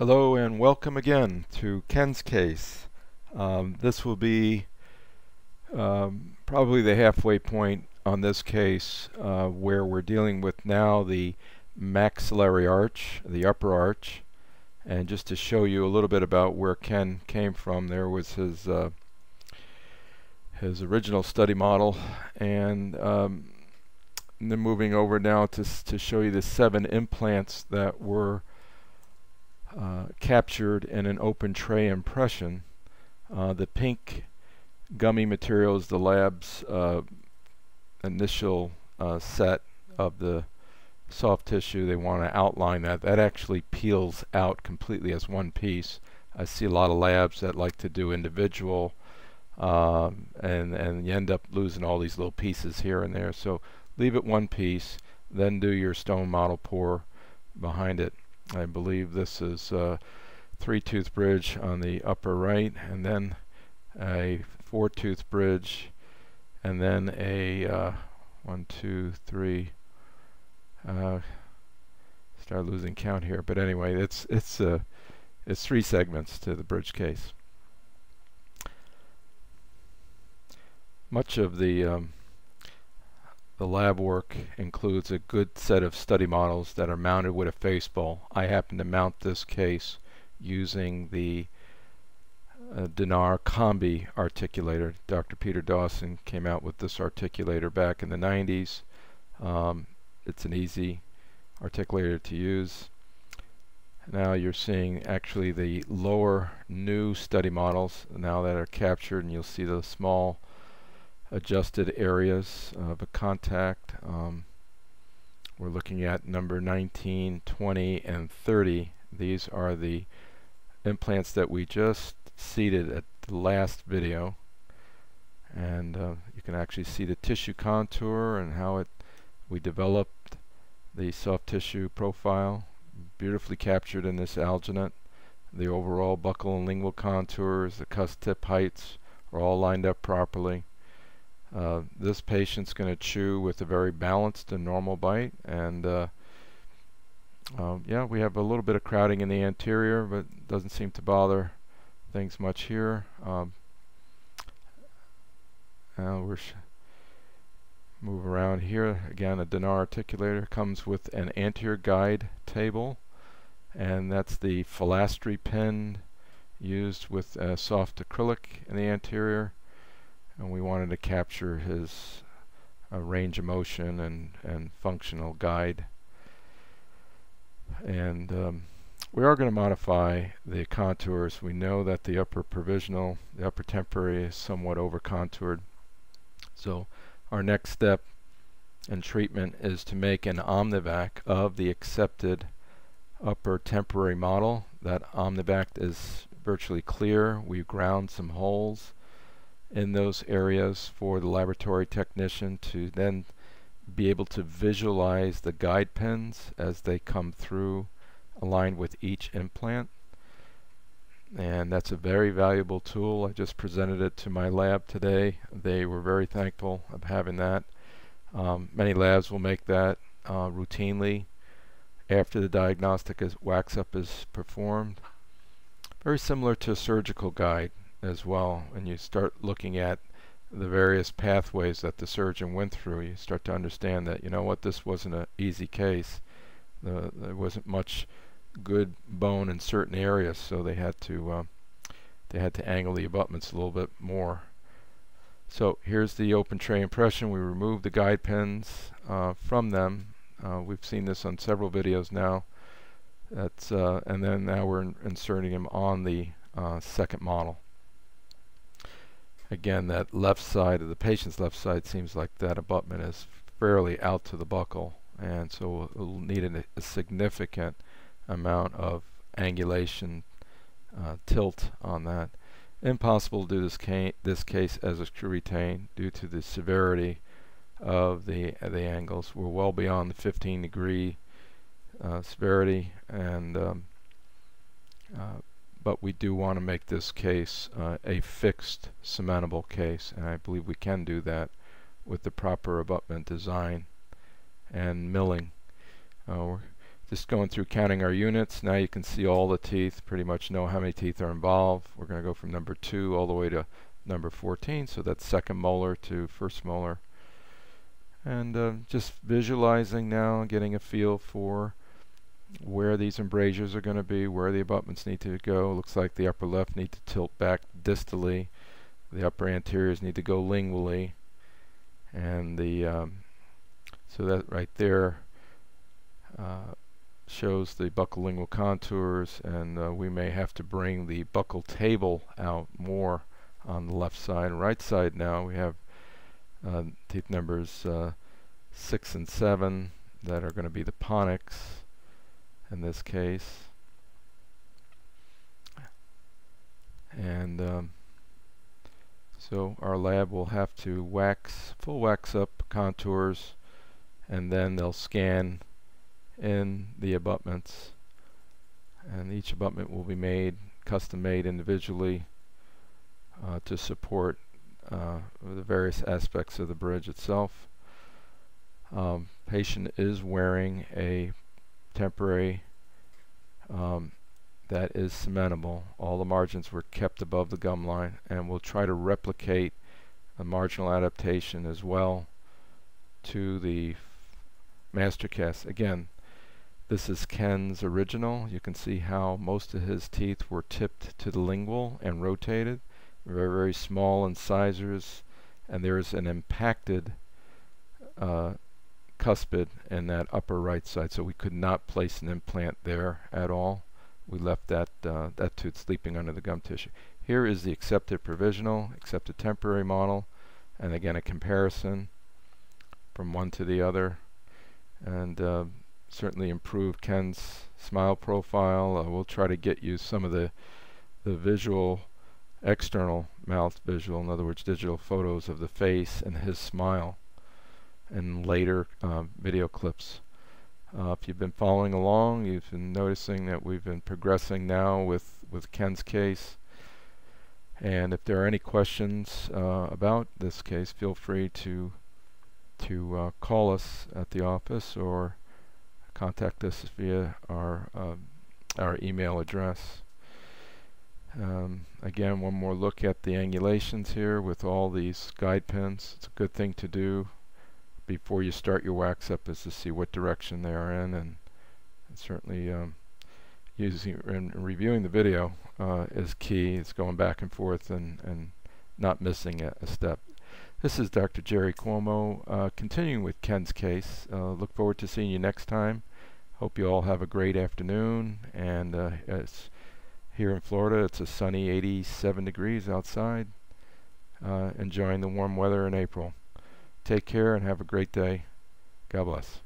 Hello and welcome again to Ken's case. This will be probably the halfway point on this case where we're dealing with now the maxillary arch, the upper arch. And just to show you a little bit about where Ken came from, there was his original study model, and then moving over now to show you the 7 implants that were captured in an open tray impression. The pink gummy material is the lab's initial set of the soft tissue. They want to outline that. That actually peels out completely as one piece. I see a lot of labs that like to do individual, and you end up losing all these little pieces here and there. So leave it one piece, then do your stone model pour behind it. I believe this is a 3-tooth bridge on the upper right, and then a 4-tooth bridge, and then a 1, 2, 3. Start losing count here, but anyway, it's 3 segments to the bridge case. Much of the lab work includes a good set of study models that are mounted with a face bowl. I happen to mount this case using the Denar Combi articulator. Dr. Peter Dawson came out with this articulator back in the 90s. It's an easy articulator to use. Now you're seeing actually the lower new study models now that are captured, and you'll see the small adjusted areas of a contact. We're looking at number 19, 20, and 30. These are the implants that we just seated at the last video, and you can actually see the tissue contour and how we developed the soft tissue profile, beautifully captured in this alginate. The overall buccal and lingual contours, the cusp tip heights are all lined up properly. This patient's going to chew with a very balanced and normal bite, and yeah, we have a little bit of crowding in the anterior, but doesn't seem to bother things much here. Now we're move around here again. A Denar articulator comes with an anterior guide table, and that's the filastry pen used with soft acrylic in the anterior. And we wanted to capture his range of motion and functional guide. And we are going to modify the contours. We know that the upper provisional, the upper temporary is somewhat over contoured. So our next step in treatment is to make an omnivac of the accepted upper temporary model. That omnivac is virtually clear. We ground some holes in those areas for the laboratory technician to then be able to visualize the guide pins as they come through, aligned with each implant. And that's a very valuable tool. I just presented it to my lab today. They were very thankful of having that. Many labs will make that routinely after the diagnostic wax up is performed. Very similar to a surgical guide as well. When you start looking at the various pathways that the surgeon went through, you start to understand that, you know what, this wasn't an easy case. There wasn't much good bone in certain areas, so they had to angle the abutments a little bit more. So here's the open tray impression. We removed the guide pins from them. We've seen this on several videos now. That's and then now we're inserting them on the second model. Again, that left side of the patient's left side seems like that abutment is fairly out to the buccal, and so we'll need a significant amount of angulation, tilt on that. Impossible to do this case as a screw retain due to the severity of the angles. We're well beyond the 15-degree severity, and but we do want to make this case a fixed cementable case, and I believe we can do that with the proper abutment design and milling. just going through counting our units. Now you can see all the teeth, pretty much know how many teeth are involved. We're going to go from number 2 all the way to number 14, so that's second molar to first molar. And just visualizing now, getting a feel for where these embrasures are going to be, where the abutments need to go. Looks like the upper left need to tilt back distally. The upper anteriors need to go lingually. And so that right there shows the buccal lingual contours, and we may have to bring the buccal table out more on the left side. Right side now we have teeth numbers 6 and 7 that are going to be the ponics in this case. And so our lab will have to full wax up contours, and then they'll scan in the abutments, and each abutment will be made, custom made individually to support the various aspects of the bridge itself. Patient is wearing a temporary that is cementable. All the margins were kept above the gum line, and we'll try to replicate a marginal adaptation as well to the master cast. Again, this is Ken's original. You can see how most of his teeth were tipped to the lingual and rotated. Very, very small incisors, and there is an impacted cuspid in that upper right side, so we could not place an implant there at all. We left that tooth sleeping under the gum tissue. Here is the accepted provisional, accepted temporary model, and again a comparison from one to the other, and certainly improved Ken's smile profile. We'll try to get you some of the visual, external mouth visual, in other words digital photos of the face and his smile in later video clips. If you've been following along, you've been noticing that we've been progressing now with Ken's case, and if there are any questions about this case, feel free to call us at the office or contact us via our email address. Again, one more look at the angulations here with all these guide pins. It's a good thing to do before you start your wax up, is to see what direction they are in, and certainly using and reviewing the video is key. It's going back and forth and not missing a step. This is Dr. GERARD Cuomo continuing with Ken's case. Look forward to seeing you next time. Hope you all have a great afternoon, and it's here in Florida, it's a sunny 87 degrees outside, enjoying the warm weather in April. Take care and have a great day. God bless.